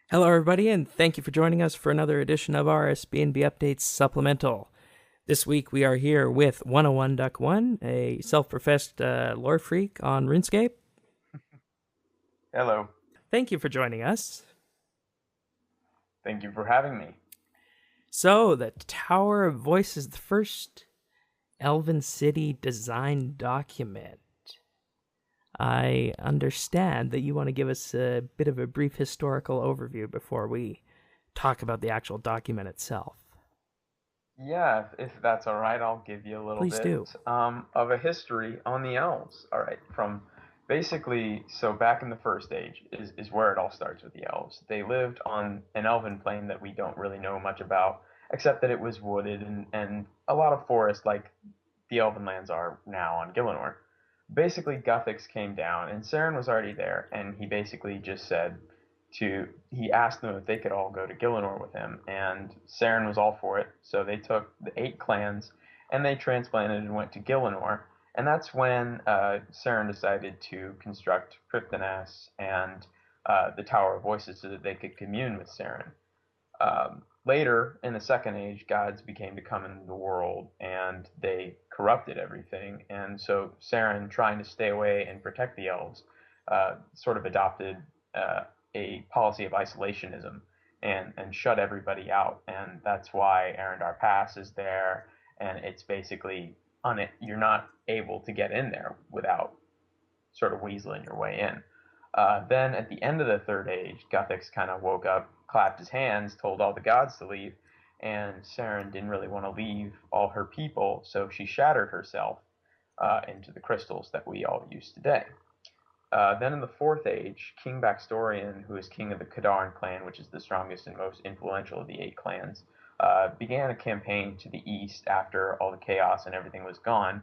Hello, everybody, and thank you for joining us for another edition of RSBandB Updates Supplemental. This week we are here with 101 Duck 1, a self-professed lore freak on RuneScape. Hello. Thank you for joining us. Thank you for having me. So, the Tower of Voice is the first Elven City design document. I understand that you want to give us a bit of a brief historical overview before we talk about the actual document itself. Yeah, if that's all right, I'll give you a little Please bit do. of a history on the elves. All right, from basically, so back in the First Age is where it all starts with the elves. They lived on an elven plane that we don't really know much about, except that it was wooded and a lot of forest like the elven lands are now on Gielinor. Basically, Guthix came down, and Saren was already there, and he basically just said he asked them if they could all go to Gielinor with him, and Saren was all for it. So they took the 8 clans and they transplanted and went to Gielinor, and that's when Saren decided to construct Priptanes and the Tower of Voices so that they could commune with Saren. Later, in the Second Age, gods began to come into the world and they corrupted everything. And so Saren, trying to stay away and protect the elves, sort of adopted uh, a policy of isolationism and shut everybody out. And that's why Arendar Pass is there. And it's basically you're not able to get in there without sort of weaseling your way in. Then at the end of the Third Age, Guthix kind of woke up, clapped his hands, told all the gods to leave, and Saren didn't really want to leave all her people, so she shattered herself into the crystals that we all use today. Then in the Fourth Age, King Baxtorian, who is king of the Kadarin clan, which is the strongest and most influential of the 8 clans, began a campaign to the east after all the chaos and everything was gone.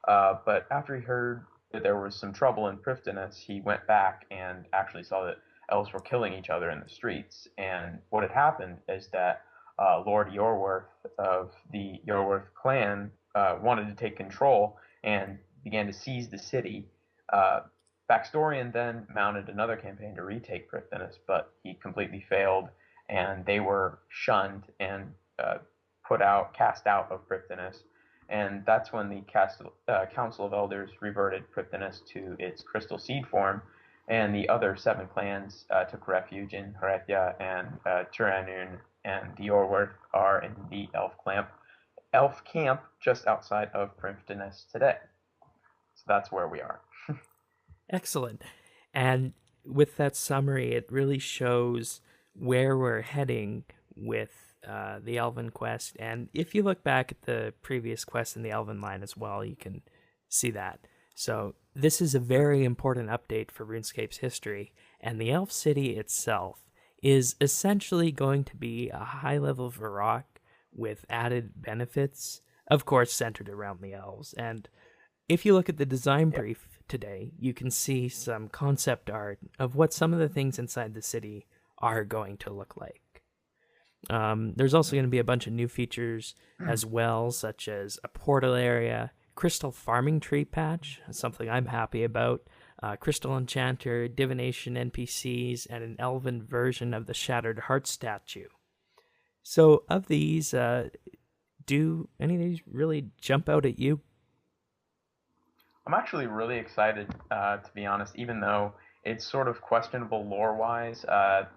But after he heard that there was some trouble in Prifddinas, he went back and actually saw that elves were killing each other in the streets. And what had happened is that Lord Yorworth of the Yorworth clan wanted to take control and began to seize the city. Baxtorian then mounted another campaign to retake Prifddinas, but he completely failed, and they were shunned and cast out of Prifddinas. And that's when the Council of Elders reverted Prifddinas to its crystal seed form, and the other 7 clans took refuge in Hrethia and Turanun, and the Orworth are in the elf camp just outside of Prifddinas today. So that's where we are. Excellent. And with that summary, it really shows where we're heading with the Elven quest. And if you look back at the previous quest in the Elven line as well, you can see that. So this is a very important update for RuneScape's history, and the Elf City itself is essentially going to be a high-level Varrock with added benefits, of course centered around the elves. And if you look at the design Yep. brief today, you can see some concept art of what some of the things inside the city are going to look like. There's also going to be a bunch of new features as well, such as a portal area, crystal farming tree patch, something I'm happy about, crystal enchanter, divination NPCs, and an elven version of the Shattered Heart statue. So, of these, do any of these really jump out at you? I'm actually really excited, to be honest, even though it's sort of questionable lore-wise. The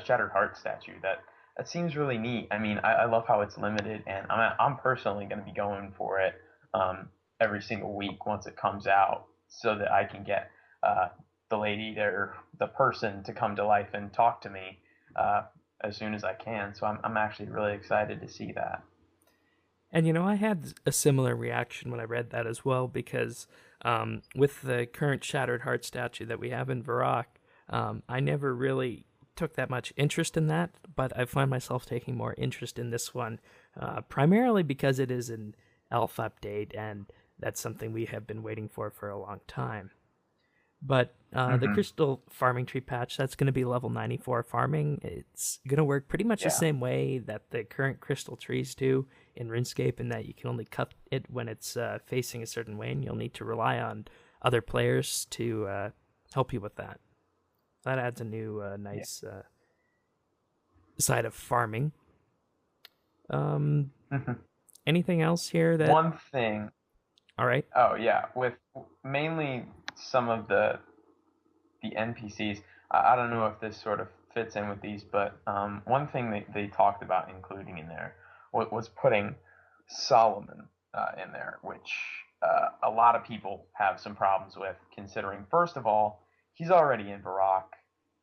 Shattered Heart statue that seems really neat. I mean, I love how it's limited, and I'm personally going to be going for it every single week once it comes out, so that I can get uh, the lady or the person to come to life and talk to me uh, as soon as I can. So I'm actually really excited to see that. And I had a similar reaction when I read that as well, because with the current Shattered Heart statue that we have in Varrock, I never really took that much interest in that, but I find myself taking more interest in this one, primarily because it is an elf update, and that's something we have been waiting for a long time. But the Hmm. crystal farming tree patch, that's going to be level 94 farming. It's going to work pretty much the Yeah. same way that the current crystal trees do in RuneScape, in that you can only cut it when it's facing a certain way, and you'll need to rely on other players to help you with that. that adds a new Yeah. nice side of farming. Um, anything else here that? One thing. All right. Oh yeah, with mainly some of the NPCs. I don't know if this sort of fits in with these, but one thing they talked about including in there was putting Solomon in there, which a lot of people have some problems with, considering, first of all, he's already in Barak.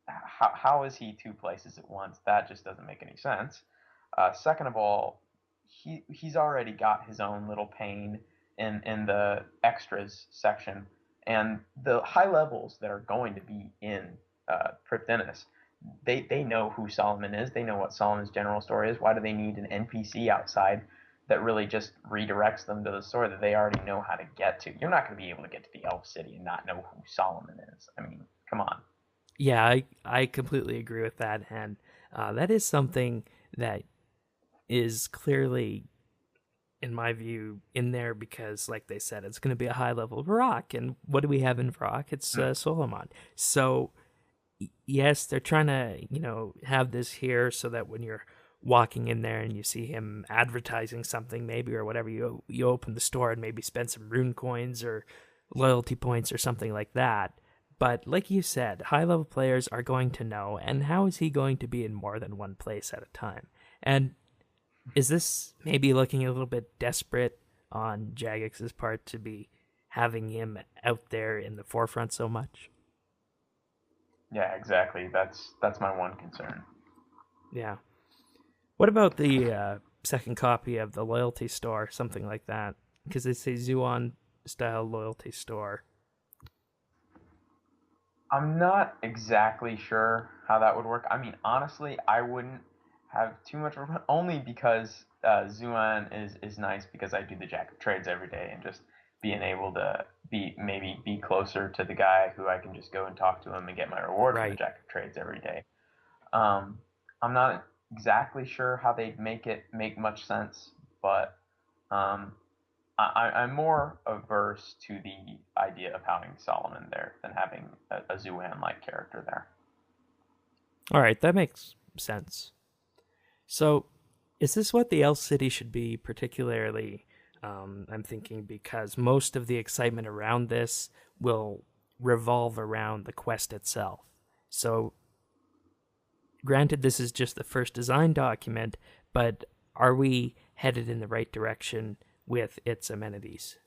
How is he two places at once? That just doesn't make any sense. Second of all, he's already got his own little pane in the extras section, and the high levels that are going to be in Priptinus, they know who Solomon is. They know what Solomon's general story is. Why do they need an NPC outside that really just redirects them to the story that they already know how to get to? You're not going to be able to get to the Elf City and not know who Solomon is. I mean, come on. Yeah, I completely agree with that, and that is something that is clearly, in my view, in there because, like they said, it's going to be a high level of rock. And what do we have in rock? It's Solomon. So, yes, they're trying to, have this here so that when you're walking in there and you see him advertising something, maybe, or whatever, you open the store and maybe spend some rune coins or loyalty points or something like that. But like you said, high level players are going to know. And how is he going to be in more than one place at a time? And is this maybe looking a little bit desperate on Jagex's part to be having him out there in the forefront so much? Yeah, exactly. That's my one concern. Yeah. What about the second copy of the loyalty store, something like that? Because it's a Zuon style loyalty store. I'm not exactly sure how that would work. I mean, honestly, I wouldn't have too much of a only because Zuan is nice because I do the Jack of Trades every day, and just being able to be closer to the guy who I can just go and talk to him and get my reward from the Right. Jack of Trades every day. Um, I'm not exactly sure how they'd make it make much sense, but um, I'm more averse to the idea of having Solomon there than having a Zuan-like character there. All right, that makes sense. So, is this what the Elf City should be, particularly? I'm thinking because most of the excitement around this will revolve around the quest itself. So, granted, this is just the first design document, but are we headed in the right direction with its amenities?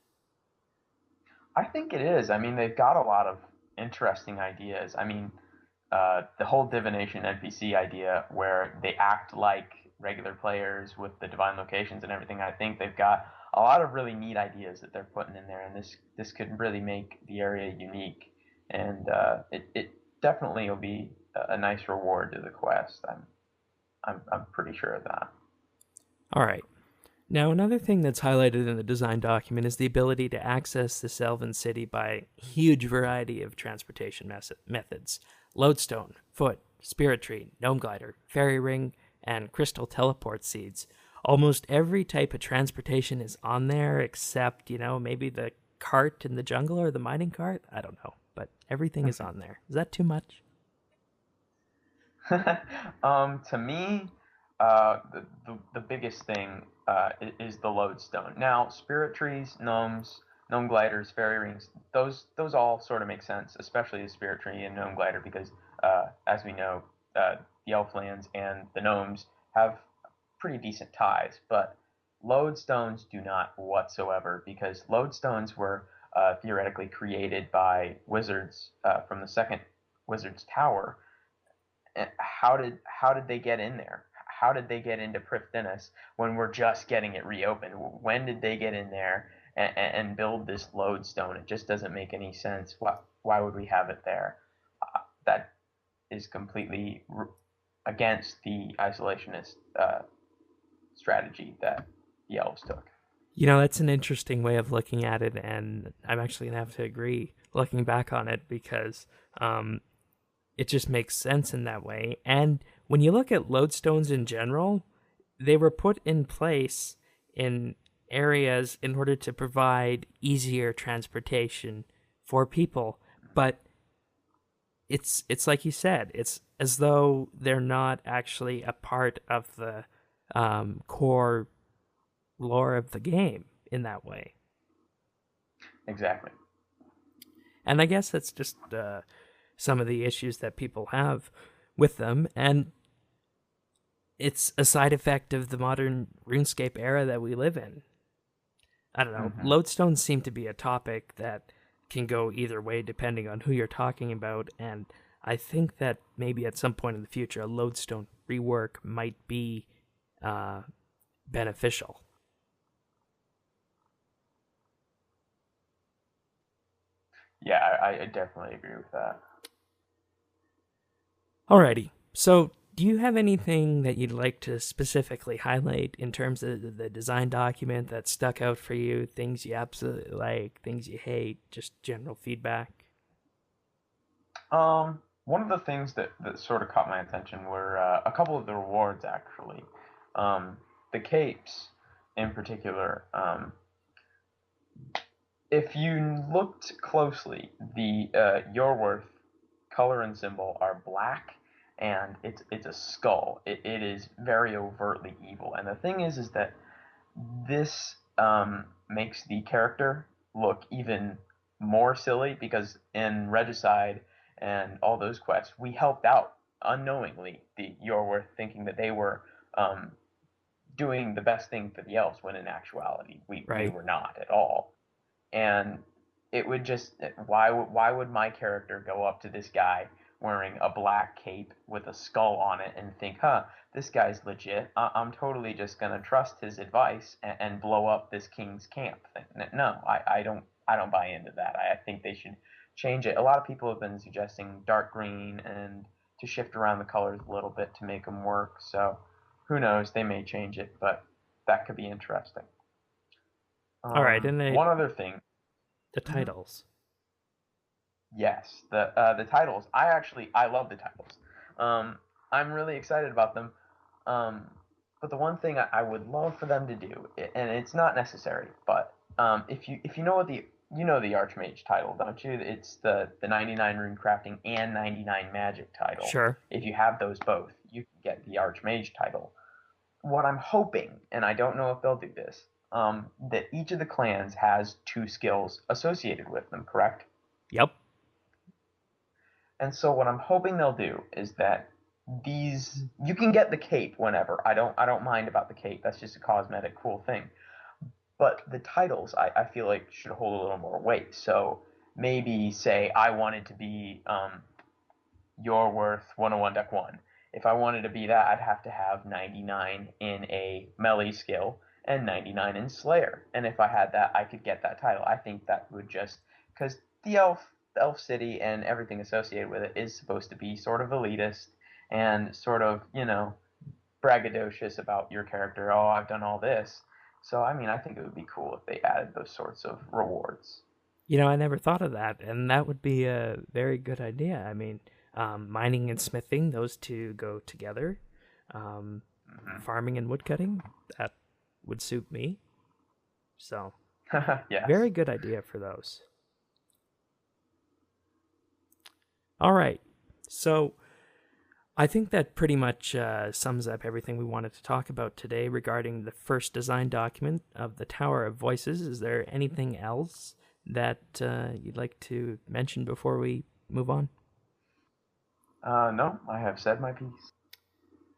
I think it is. I mean, they've got a lot of interesting ideas. I mean, the whole divination NPC idea, where they act like regular players with the divine locations and everything. I think they've got a lot of really neat ideas that they're putting in there, and this could really make the area unique. And it definitely will be a nice reward to the quest. I'm pretty sure of that. All right. Now, another thing that's highlighted in the design document is the ability to access this elven city by a huge variety of transportation methods: lodestone, foot, spirit tree, gnome glider, fairy ring, and crystal teleport seeds. Almost every type of transportation is on there except, maybe the cart in the jungle or the mining cart. I don't know, but everything is on there. Is that too much? To me, the biggest thing is the lodestone. Now, spirit trees, gnomes, gnome gliders, fairy rings, those all sort of make sense, especially the spirit tree and gnome glider, because as we know, the elflands and the gnomes have pretty decent ties. But lodestones do not whatsoever, because lodestones were theoretically created by wizards from the second wizard's tower. How did they get in there? How did they get into Prifddinas when we're just getting it reopened? When did they get in there and build this lodestone? It just doesn't make any sense. Why would we have it there? That is completely against the isolationist strategy that the elves took. That's an interesting way of looking at it, and I'm actually going to have to agree looking back on it because it just makes sense in that way. And when you look at lodestones in general, they were put in place in areas in order to provide easier transportation for people. But it's like you said, it's as though they're not actually a part of the core lore of the game in that way. Exactly. And I guess that's just some of the issues that people have with them, and it's a side effect of the modern RuneScape era that we live in. I don't know. Hmm. Lodestones seem to be a topic that can go either way depending on who you're talking about, and I think that maybe at some point in the future, a lodestone rework might be uh, beneficial. Yeah, I definitely agree with that. Alrighty, so do you have anything that you'd like to specifically highlight in terms of the design document that stuck out for you? Things you absolutely like, things you hate, just general feedback? One of the things that sort of caught my attention were a couple of the rewards actually. Um, the capes in particular. If you looked closely, the your worth color and symbol are black, and it's a skull. It is very overtly evil. And the thing is that this makes the character look even more silly because in Regicide and all those quests, we helped out unknowingly the Yorworth, thinking that they were um, doing the best thing for the elves, when in actuality we Right. were not at all. And it would just, why would my character go up to this guy wearing a black cape with a skull on it and think, huh, this guy's legit. I'm totally just gonna trust his advice and blow up this king's camp thing. No, I don't buy into that. I think they should change it. A lot of people have been suggesting dark green and to shift around the colors a little bit to make them work. So who knows? They may change it, but that could be interesting. All right, and One other thing. the Mhm. titles. Yes, the titles. I love the titles. Um, I'm really excited about them. Um, but the one thing I would love for them to do, and it's not necessary, but if you know what the you know the Archmage title, don't you? It's the 99 rune crafting and 99 magic title. Sure. If you have those both, you can get the Archmage title. What I'm hoping, and I don't know if they'll do this, that each of the clans has two skills associated with them. Correct? Yep. And so what I'm hoping they'll do is that these you can get the cape whenever. I don't mind about the cape. That's just a cosmetic cool thing. But the titles I feel like should hold a little more weight. So maybe say I wanted to be your worth 101 deck 1. If I wanted to be that, I'd have to have 99 in a melee skill and 99 in Slayer. And if I had that, I could get that title. I think that would just because the elf city and everything associated with it is supposed to be sort of elitist and sort of, braggadocious about your character. Oh, I've done all this. So I mean, I think it would be cool if they added those sorts of rewards. I never thought of that, and that would be a very good idea. I mean, mining and smithing, those two go together. Um, Farming and woodcutting, that would suit me. So, Yes. very good idea for those. All right. So, I think that pretty much sums up everything we wanted to talk about today regarding the first design document of the Tower of Voices. Is there anything else that you'd like to mention before we move on? No, I have said my piece.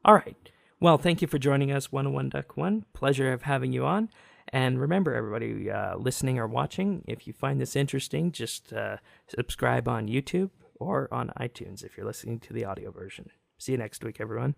All right. Well, thank you for joining us, 101 Duck 1. Pleasure of having you on. And remember, everybody listening or watching, if you find this interesting, just subscribe on YouTube or on iTunes if you're listening to the audio version. See you next week, everyone.